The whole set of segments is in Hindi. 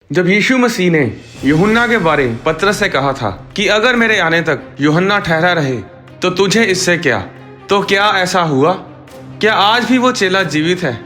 जब यीशु मसीह ने यूहन्ना के बारे पतरस से कहा था कि अगर मेरे आने तक यूहन्ना ठहरा रहे तो तुझे इससे क्या, तो क्या ऐसा हुआ? क्या आज भी वो चेला जीवित है?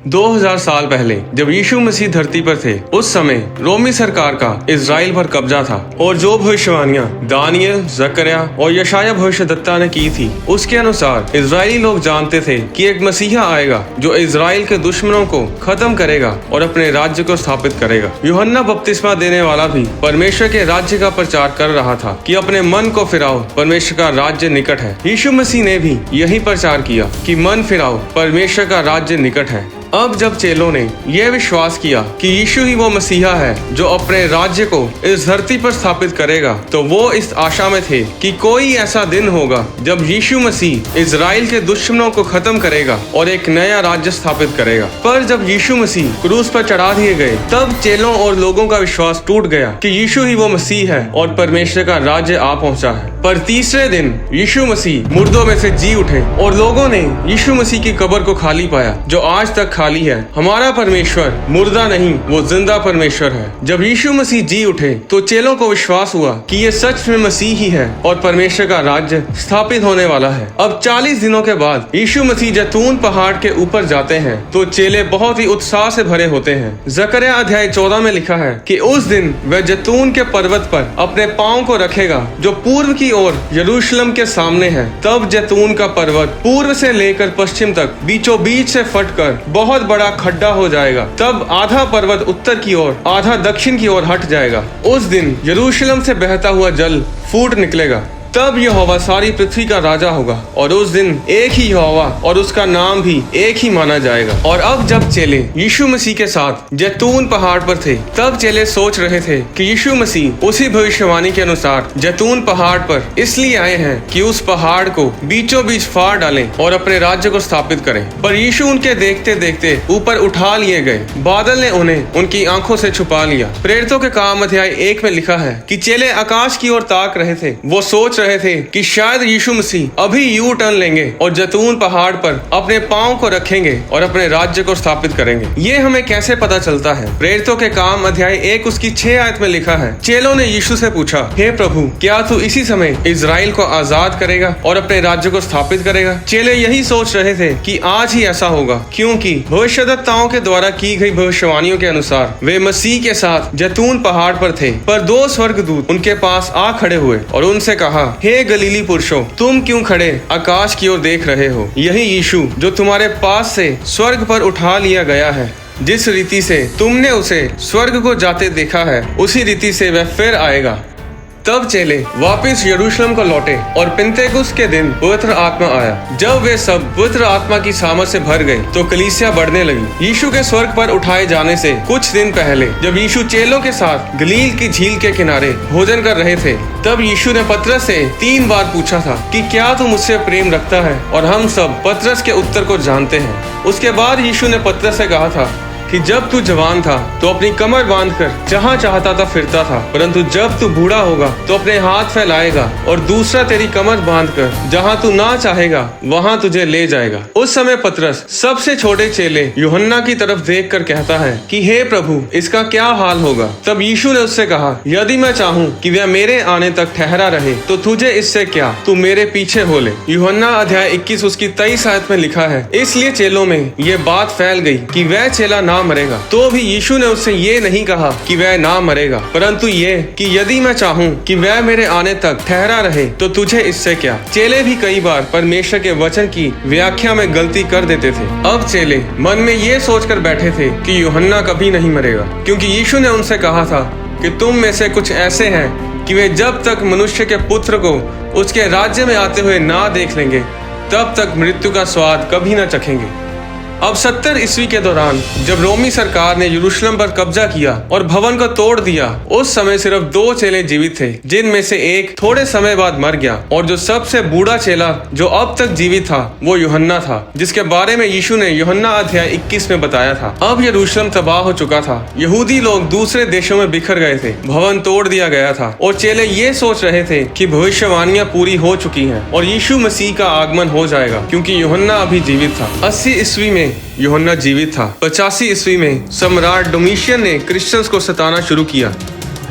2000 साल पहले जब यीशु मसीह धरती पर थे, उस समय रोमी सरकार का इजराइल पर कब्जा था और जो भविष्यवाणियां दानियल, जकरिया और यशाया भविष्यद्वक्ता ने की थी, उसके अनुसार इजरायली लोग जानते थे कि एक मसीहा आएगा जो इजराइल के दुश्मनों को खत्म करेगा और अपने राज्य को स्थापित करेगा। यूहन्ना बपतिस्मा देने वाला भी परमेश्वर के राज्य का प्रचार कर रहा था कि अपने मन को फिराओ, परमेश्वर का राज्य निकट है। यीशु मसीह ने भी यही प्रचार किया कि मन फिराओ, परमेश्वर का राज्य निकट है। अब जब चेलों ने यह विश्वास किया कि यीशु ही वो मसीहा है जो अपने राज्य को इस धरती पर स्थापित करेगा, तो वो इस आशा में थे कि कोई ऐसा दिन होगा जब यीशु मसीह इजराइल के दुश्मनों को खत्म करेगा और एक नया राज्य स्थापित करेगा। पर जब यीशु मसीह क्रूस पर चढ़ा दिए गए, तब चेलों और लोगों का विश्वास टूट गया कि यीशु ही वो मसीह है और परमेश्वर का राज्य आ पहुंचा है। पर तीसरे दिन यीशु मसीह मुर्दों में से जी उठे और लोगों ने यीशु मसीह की कब्र को खाली पाया, जो आज तक खाली है। हमारा परमेश्वर मुर्दा नहीं, वो जिंदा परमेश्वर है। जब यीशु मसीह जी उठे तो चेलों को विश्वास हुआ कि ये सच में मसीह ही है और परमेश्वर का राज्य स्थापित होने वाला है। अब 40 दिनों के बाद यीशु मसीह जैतून पहाड़ के ऊपर जाते हैं तो चेले बहुत ही उत्साह से भरे होते हैं। जकरिया अध्याय 14 में लिखा है कि उस दिन वह जैतून के पर्वत पर अपने पांव को रखेगा जो पूर्व की ओर यरूशलेम के सामने है। तब जैतून का पर्वत पूर्व से लेकर पश्चिम तक बीचों बीच से फटकर बहुत बड़ा खड्डा हो जाएगा। तब आधा पर्वत उत्तर की ओर, आधा दक्षिण की ओर हट जाएगा। उस दिन यरूशलेम से बहता हुआ जल फूट निकलेगा। तब यहोवा सारी पृथ्वी का राजा होगा और उस दिन एक ही यहोवा और उसका नाम भी एक ही माना जाएगा। और अब जब चेले यीशु मसीह के साथ जैतून पहाड़ पर थे, तब चेले सोच रहे थे कि यीशु मसीह उसी भविष्यवाणी के अनुसार जैतून पहाड़ पर इसलिए आए हैं कि उस पहाड़ को बीचों बीच फाड़ डालें और अपने राज्य को स्थापित करें। पर यीशु उनके देखते देखते ऊपर उठा लिए गए। बादल ने उन्हें उनकी आंखों से छुपा लिया। प्रेरितों के काम अध्याय 1 में लिखा है कि चेले आकाश की ओर ताक रहे थे। वो सोच रहे थे कि शायद यीशु मसीह अभी यू टर्न लेंगे और जैतून पहाड़ पर अपने पांव को रखेंगे और अपने राज्य को स्थापित करेंगे। ये हमें कैसे पता चलता है? प्रेरितों के काम अध्याय 1 उसकी 6 आयत में लिखा है, चेलों ने यीशु से पूछा, हे प्रभु, क्या तू इसी समय इजराइल को आजाद करेगा और अपने राज्य को स्थापित करेगा? चेले यही सोच रहे थे कि आज ही ऐसा होगा, क्योंकि भविष्यद्वक्ताओं के द्वारा की गई भविष्यवाणियों के अनुसार वे मसीह के साथ जैतून पहाड़ पर थे। पर 2 स्वर्गदूत उनके पास आ खड़े हुए और उनसे कहा, हे गलीली पुरुषों, तुम क्यों खड़े आकाश की ओर देख रहे हो? यही यीशु जो तुम्हारे पास से स्वर्ग पर उठा लिया गया है, जिस रीति से तुमने उसे स्वर्ग को जाते देखा है, उसी रीति से वह फिर आएगा। तब चेले वापस यरूशलेम को लौटे और पिन्तेकुस्त के दिन पवित्र आत्मा आया। जब वे सब पवित्र आत्मा की सामर्थ से भर गए तो कलीसिया बढ़ने लगी। यीशु के स्वर्ग पर उठाए जाने से कुछ दिन पहले जब यीशु चेलों के साथ गलील की झील के किनारे भोजन कर रहे थे, तब यीशु ने पतरस से 3 बार पूछा था कि क्या तू मुझसे प्रेम रखता है? और हम सब पतरस के उत्तर को जानते हैं। उसके बाद यीशु ने पतरस से कहा था कि जब तू जवान था तो अपनी कमर बांधकर जहाँ चाहता था फिरता था, परंतु जब तू बूढ़ा होगा तो अपने हाथ फैलाएगा और दूसरा तेरी कमर बांधकर जहाँ तू ना चाहेगा वहाँ तुझे ले जाएगा। उस समय पतरस सबसे छोटे चेले यूहन्ना की तरफ देखकर कहता है कि हे प्रभु, इसका क्या हाल होगा? तब यीशु ने उससे कहा, यदि मैं चाहूँ कि वह मेरे आने तक ठहरा रहे तो तुझे इससे क्या, तू मेरे पीछे हो ले। यूहन्ना अध्याय 21 उसकी 23 आयत में लिखा है, इसलिए चेलों में ये बात फैल गई कि वह चेला ना मरेगा। तो भी यीशु ने उससे ये नहीं कहा कि वह ना मरेगा, परंतु ये कि यदि मैं चाहूँ कि वह मेरे आने तक ठहरा रहे तो तुझे इससे क्या। चेले भी कई बार परमेश्वर के वचन की व्याख्या में गलती कर देते थे। अब चेले मन में ये सोचकर बैठे थे कि यूहन्ना कभी नहीं मरेगा, क्योंकि यीशु ने उनसे कहा था कि तुम में से कुछ ऐसे हैं कि वे जब तक मनुष्य के पुत्र को उसके राज्य में आते हुए ना देख लेंगे, तब तक मृत्यु का स्वाद कभी न चखेंगे। अब 70 ईस्वी के दौरान जब रोमी सरकार ने यरूशलेम पर कब्जा किया और भवन को तोड़ दिया, उस समय सिर्फ 2 चेले जीवित थे, जिनमें से एक थोड़े समय बाद मर गया। और जो सबसे बूढ़ा चेला जो अब तक जीवित था वो यूहन्ना था, जिसके बारे में यीशु ने यूहन्ना अध्याय 21 में बताया था। अब यरूशलेम तबाह हो चुका था। यहूदी लोग दूसरे देशों में बिखर गए थे, भवन तोड़ दिया गया था और चेले ये सोच रहे थे कि भविष्यवाणियां पूरी हो चुकी हैं और यीशु मसीह का आगमन हो जाएगा, क्योंकि यूहन्ना अभी जीवित था। 80 ईस्वी में में यूहन्ना जीवित था। 85 ईस्वी में सम्राट डोमिशियन ने क्रिश्चियंस को सताना शुरू किया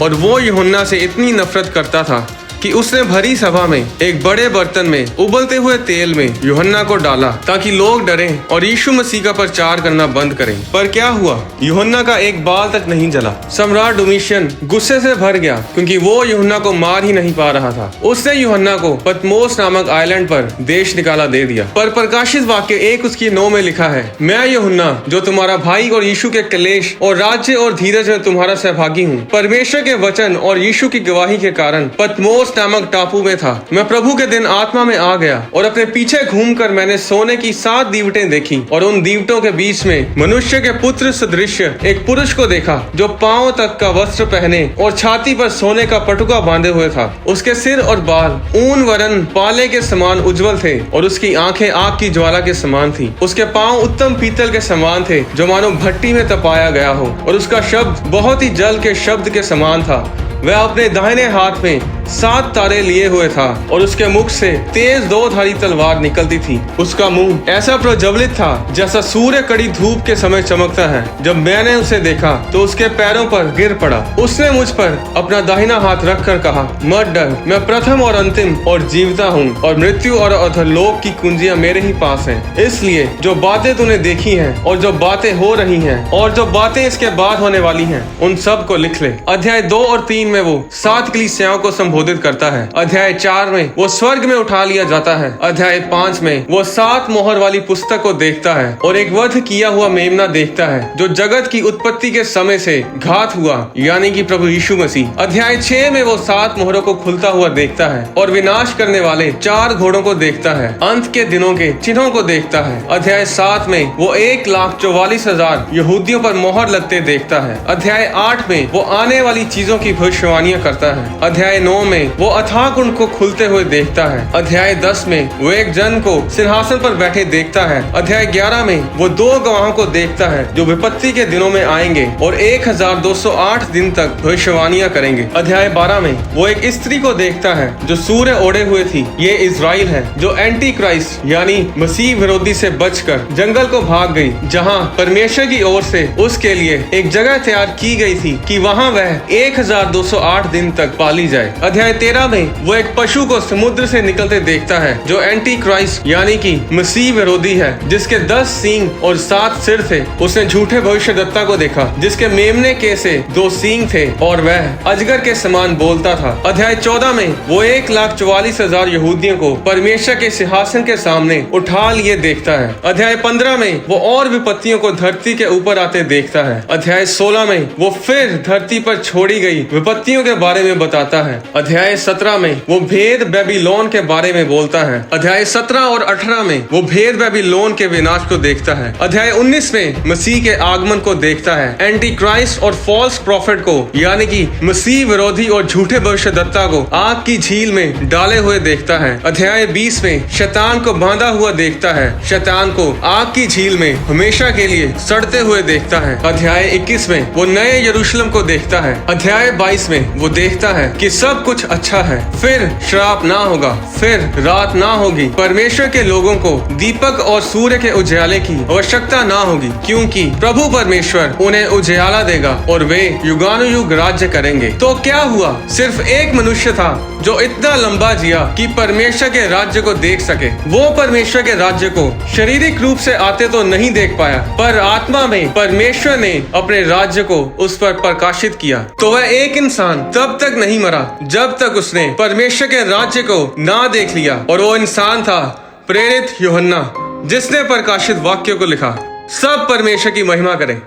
और वो यूहन्ना से इतनी नफरत करता था कि उसने भरी सभा में एक बड़े बर्तन में उबलते हुए तेल में यूहन्ना को डाला ताकि लोग डरें और यीशु मसीह का प्रचार करना बंद करें। पर क्या हुआ? यूहन्ना का एक बाल तक नहीं जला। सम्राट डोमिशियन गुस्से से भर गया क्योंकि वो यूहन्ना को मार ही नहीं पा रहा था। उसने यूहन्ना को पतमोस नामक आइलैंड पर देश निकाला दे दिया। पर प्रकाशित वाक्य 1 उसकी 9 में लिखा है, मैं यूहन्ना जो तुम्हारा भाई और यीशु के क्लेश और राज्य और धीरज में तुम्हारा सहभागी हूँ, परमेश्वर के वचन और यीशु की गवाही के कारण पतमोस नामक टापू में था। मैं प्रभु के दिन आत्मा में आ गया और अपने पीछे घूमकर मैंने सोने की 7 दीवटें देखी और उन दीवटों के बीच में मनुष्य के पुत्र सदृश एक पुरुष को देखा जो पांव तक का वस्त्र पहने और छाती पर सोने का पटुका बांधे हुए था। उसके सिर और बाल ऊन वरन पाले के समान उज्जवल थे और उसकी आंखें आग की ज्वाला के समान थी। उसके पांव उत्तम पीतल के समान थे जो मानो भट्टी में तपाया गया हो और उसका शब्द बहुत ही जल के शब्द के समान था। वह अपने दाहिने हाथ में 7 तारे लिए हुए था और उसके मुख से तेज 2-धारी तलवार निकलती थी। उसका मुंह ऐसा प्रज्वलित था जैसा सूर्य कड़ी धूप के समय चमकता है। जब मैंने उसे देखा तो उसके पैरों पर गिर पड़ा। उसने मुझ पर अपना दाहिना हाथ रखकर कहा, मत डर, मैं प्रथम और अंतिम और जीवता हूँ और मृत्यु और अधोलोक की कुंजियां मेरे ही पास हैं। इसलिए जो बातें तूने देखी हैं और जो बातें हो रही हैं और जो बातें इसके बाद होने वाली हैं, उन सब को लिख ले। अध्याय 2 और 3 में वो 7 कलीसियाओं को संबोधित करता है। अध्याय 4 में वो स्वर्ग में उठा लिया जाता है। अध्याय 5 में वो 7 मोहर वाली पुस्तक को देखता है और एक वध किया हुआ मेमना देखता है जो जगत की उत्पत्ति के समय से घात हुआ, यानी कि प्रभु यीशु मसीह। अध्याय 6 में वो 7 मोहरों को खुलता हुआ देखता है और विनाश करने वाले 4 घोड़ों को देखता है, अंत के दिनों के चिन्हों को देखता है। अध्याय 7 में वो 1,44,000 यहूदियों पर मोहर लगते देखता है। अध्याय 8 में वो आने वाली चीजों की भविष्यवाणियां करता है। अध्याय 9 में वो अथाह कुंड को खुलते हुए देखता है। अध्याय 10 में वो एक जन को सिंहासन पर बैठे देखता है। अध्याय 11 में वो 2 गवाहों को देखता है जो विपत्ति के दिनों में आएंगे और 1208 दिन तक भविष्यवाणियां करेंगे। अध्याय 12 में वो एक स्त्री को देखता है जो सूर्य ओढ़े हुए थी। ये इजराइल है जो एंटी क्राइस्ट यानी मसीह विरोधी से बचकर जंगल को भाग गई, जहाँ परमेश्वर की ओर से उसके लिए एक जगह तैयार की गई थी कि वहाँ वह 1208 दिन तक पाली जाए। अध्याय 13 में वो एक पशु को समुद्र से निकलते देखता है जो एंटी क्राइस्ट यानी कि मसीह विरोधी है, जिसके 10 सींग और 7 सिर थे। उसने झूठे भविष्यद्वक्ता को देखा जिसके मेमने के से 2 सींग थे और वह अजगर के समान बोलता था। अध्याय 14 में वो 1,44,000 यहूदियों को परमेश्वर के सिंहासन के सामने उठा लिए देखता है। अध्याय 15 में वो और विपत्तियों को धरती के ऊपर आते देखता है। अध्याय 16 में वो फिर धरती पर छोड़ी गई विपत्तियों के बारे में बताता है। अध्याय 17 में वो भेद बेबीलोन के बारे में बोलता है। अध्याय 17 और 18 में वो भेद बेबीलोन के विनाश को देखता है। अध्याय 19 में मसीह के आगमन को देखता है, एंटी क्राइस्ट और फॉल्स प्रॉफिट को यानी कि मसीह विरोधी और झूठे भविष्यद्वक्ता को आग की झील में डाले हुए देखता है। अध्याय 20 में शैतान को बांधा हुआ देखता है, शैतान को आग की झील में हमेशा के लिए सड़ते हुए देखता है। अध्याय 21 में वो नए यरूशलेम को देखता है। अध्याय 22 में वो देखता है कि सब कुछ अच्छा है, फिर श्राप ना होगा, फिर रात ना होगी, परमेश्वर के लोगों को दीपक और सूर्य के उजाले की आवश्यकता ना होगी, क्योंकि प्रभु परमेश्वर उन्हें उजाला देगा और वे युगानुयुग राज्य करेंगे। तो क्या हुआ? सिर्फ एक मनुष्य था जो इतना लंबा जिया कि परमेश्वर के राज्य को देख सके। वो परमेश्वर के राज्य को शारीरिक रूप से आते तो नहीं देख पाया, पर आत्मा में परमेश्वर ने अपने राज्य को उस पर प्रकाशित किया। तो वह एक इंसान तब तक नहीं मरा जब तक उसने परमेश्वर के राज्य को ना देख लिया, और वो इंसान था प्रेरित यूहन्ना, जिसने प्रकाशित वाक्य को लिखा। सब परमेश्वर की महिमा करें।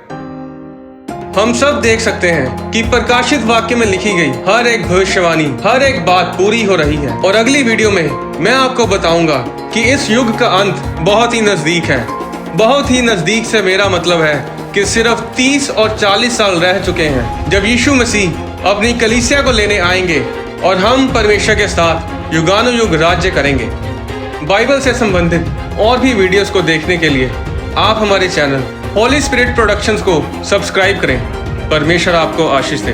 हम सब देख सकते हैं कि प्रकाशित वाक्य में लिखी गई हर एक भविष्यवाणी, हर एक बात पूरी हो रही है। और अगली वीडियो में मैं आपको बताऊंगा कि इस युग का अंत बहुत ही नजदीक है। बहुत ही नजदीक से मेरा मतलब है कि सिर्फ 30 और 40 साल रह चुके हैं जब यीशु मसीह अपनी कलीसिया को लेने आएंगे और हम परमेश्वर के साथ युगानुयुग राज्य करेंगे। बाइबल से संबंधित और भी वीडियोस को देखने के लिए आप हमारे चैनल होली स्पिरिट प्रोडक्शंस को सब्सक्राइब करें। परमेश्वर आपको आशीष दे।